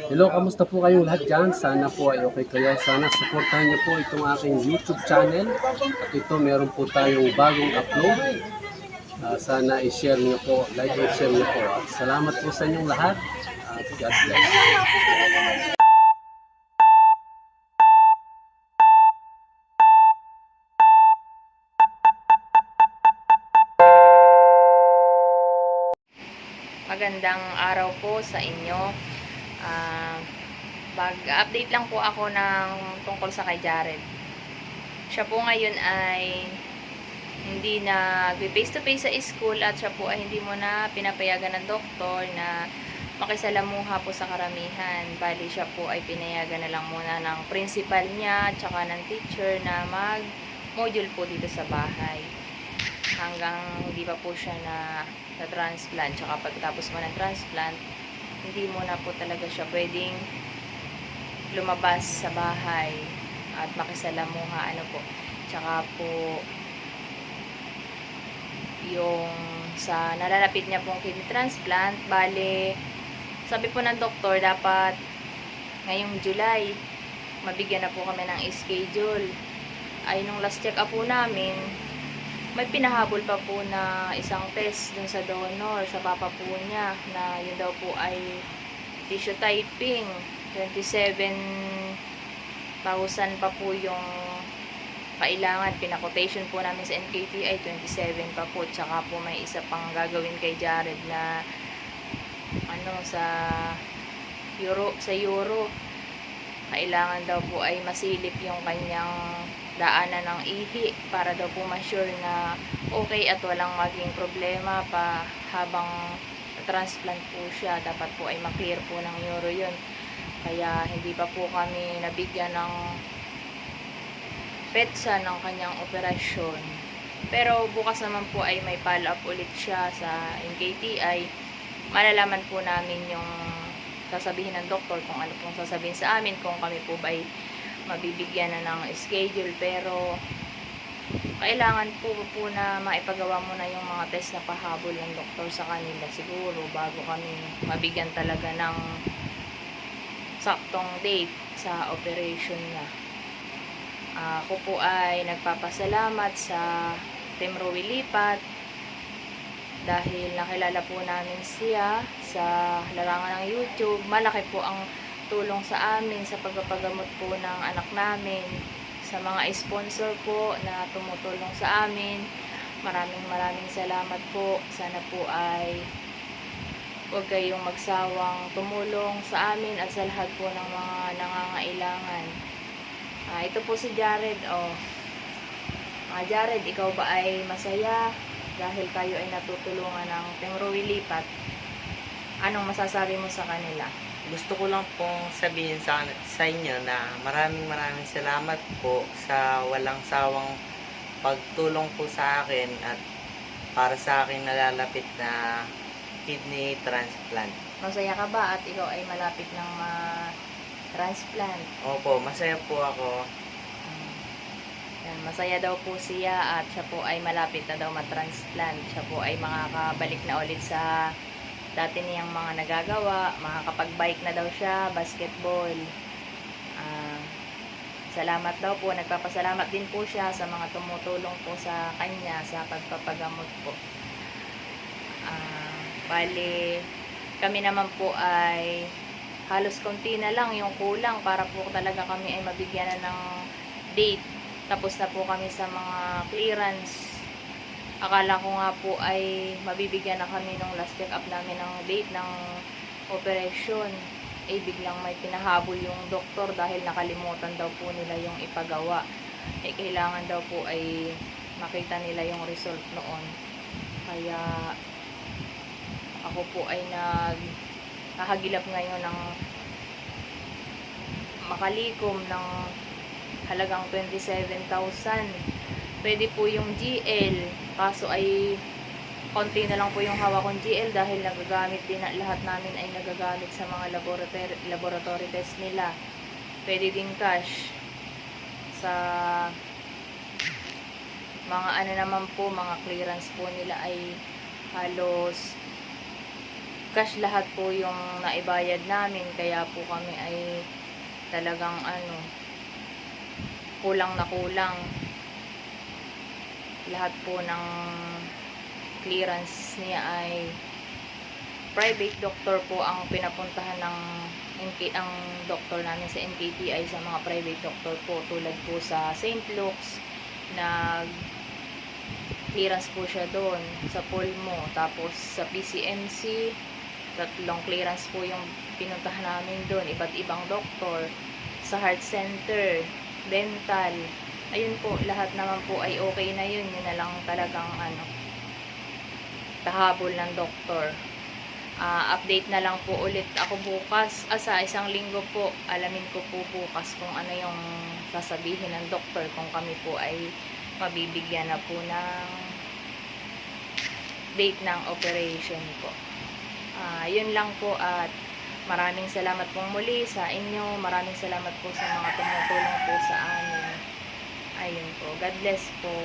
Hello, kamusta po kayong lahat dyan? Sana po ay okay kayo. Sana supportahan niyo po itong aking YouTube channel. At ito, meron po tayong bagong upload. Sana i-share niyo po, like and share niyo po. At salamat po sa inyong lahat. At God bless. Magandang araw po sa inyo. Mag-update lang po ako ng tungkol sa kay Jared. Siya po ngayon ay hindi na face to face sa school at siya po ay hindi mo na pinapayagan ng doktor na makisalamuha po sa karamihan. Bali siya po ay pinayagan na lang muna ng principal niya at saka ng teacher na mag-module po dito sa bahay. Hanggang hindi pa po siya na transplant. Tsaka pagkatapos mo ng transplant, hindi mo na po talaga siya pwedeng lumabas sa bahay at makisalamuha, po. Tsaka po yung sa nalalapit niya pong kidney transplant, bale sabi po ng doktor dapat ngayong July mabigyan na po kami ng schedule. Ay nung last check up po namin, may pinahabol pa po na isang test dun sa donor, sa papa po niya, na yun daw po ay tissue typing. 27,000 pa po yung kailangan. Pina-quotation po namin sa NKTI, 27 pa po. Tsaka po may isa pang gagawin kay Jared na sa Euro. Kailangan daw po ay masilip yung kanyang daanan ng ihi para daw po ma-sure na okay at walang maging problema pa habang transplant po siya. Dapat po ay ma-clear po ng Euro yun. Kaya hindi pa po kami nabigyan ng petsa ng kanyang operasyon. Pero bukas naman po ay may follow-up ulit siya sa NKTI. Malalaman po namin yung sasabihin ng doktor kung ano pong sasabihin sa amin, kung kami po ba ay mabibigyan na ng schedule. Pero kailangan po na maipagawa muna yung mga test na pahabol ng doktor sa kanila siguro bago kami mabigyan talaga ng saktong date sa operation niya. Ako po ay nagpapasalamat sa Team Rowi Lipat dahil nakilala po namin siya sa larangan ng YouTube. Malaki po ang tulong sa amin sa pagpapagamot po ng anak namin, sa mga sponsor po na tumutulong sa amin. Maraming salamat po. Sana po ay huwag kayong magsawang tumulong sa amin at sa lahat po ng mga nangangailangan. Ito po si Jared. Jared, ikaw ba ay masaya dahil kayo ay natutulungan ng Team Rowi Lipat? Anong masasabi mo sa kanila? Gusto ko lang pong sabihin sa inyo na maraming salamat po sa walang sawang pagtulong po sa akin at para sa akin nalalapit na kidney transplant. Masaya ka ba at ikaw ay malapit ng transplant? Opo, masaya po ako. Masaya daw po siya at siya po ay malapit na daw matransplant. Siya po ay makakabalik na ulit sa dati niyang mga nagagawa. Makakapag-bike na daw siya, basketball. Salamat daw po. Nagpapasalamat din po siya sa mga tumutulong po sa kanya sa pagpapagamot po. Bali, kami naman po ay halos konti na lang yung kulang para po talaga kami ay mabigyan na ng date. Tapos na po kami sa mga clearance. Akala ko nga po ay mabibigyan na kami nung last check-up namin ng date ng operation. Biglang may pinahabol yung doktor dahil nakalimutan daw po nila yung ipagawa. Kailangan daw po ay makita nila yung result noon. Kaya ako po ay nagkahagilap ngayon ng makalikom ng halagang 27,000. Pwede po yung GL, kaso ay konti na lang po yung hawak kong GL dahil nagagamit din, lahat namin ay nagagamit sa mga laboratory test nila. Pwede din cash sa mga naman po, mga clearance po nila ay halos cash lahat po yung naibayad namin, kaya po kami ay talagang kulang na kulang. Lahat po ng clearance niya ay private doctor po ang pinapuntahan ng ang doktor namin sa NKTI, sa mga private doctor po, tulad po sa St. Luke's, clearance po siya doon sa pulmo. Tapos sa PCMC, 3 clearance po yung pinuntahan namin doon, iba't ibang doktor. Sa heart center, dental, ayun po, lahat naman po ay okay na yun. Yun na lang talagang tahabol ng doktor. Update na lang po ulit ako bukas, sa 1 linggo po. Alamin ko po bukas kung ano yung sasabihin ng doktor, kung kami po ay mabibigyan na po ng date ng operation po. Yun lang po, at maraming salamat pong muli sa inyo. Maraming salamat po sa mga tumutulong po sa amin. Ayun po. God bless po.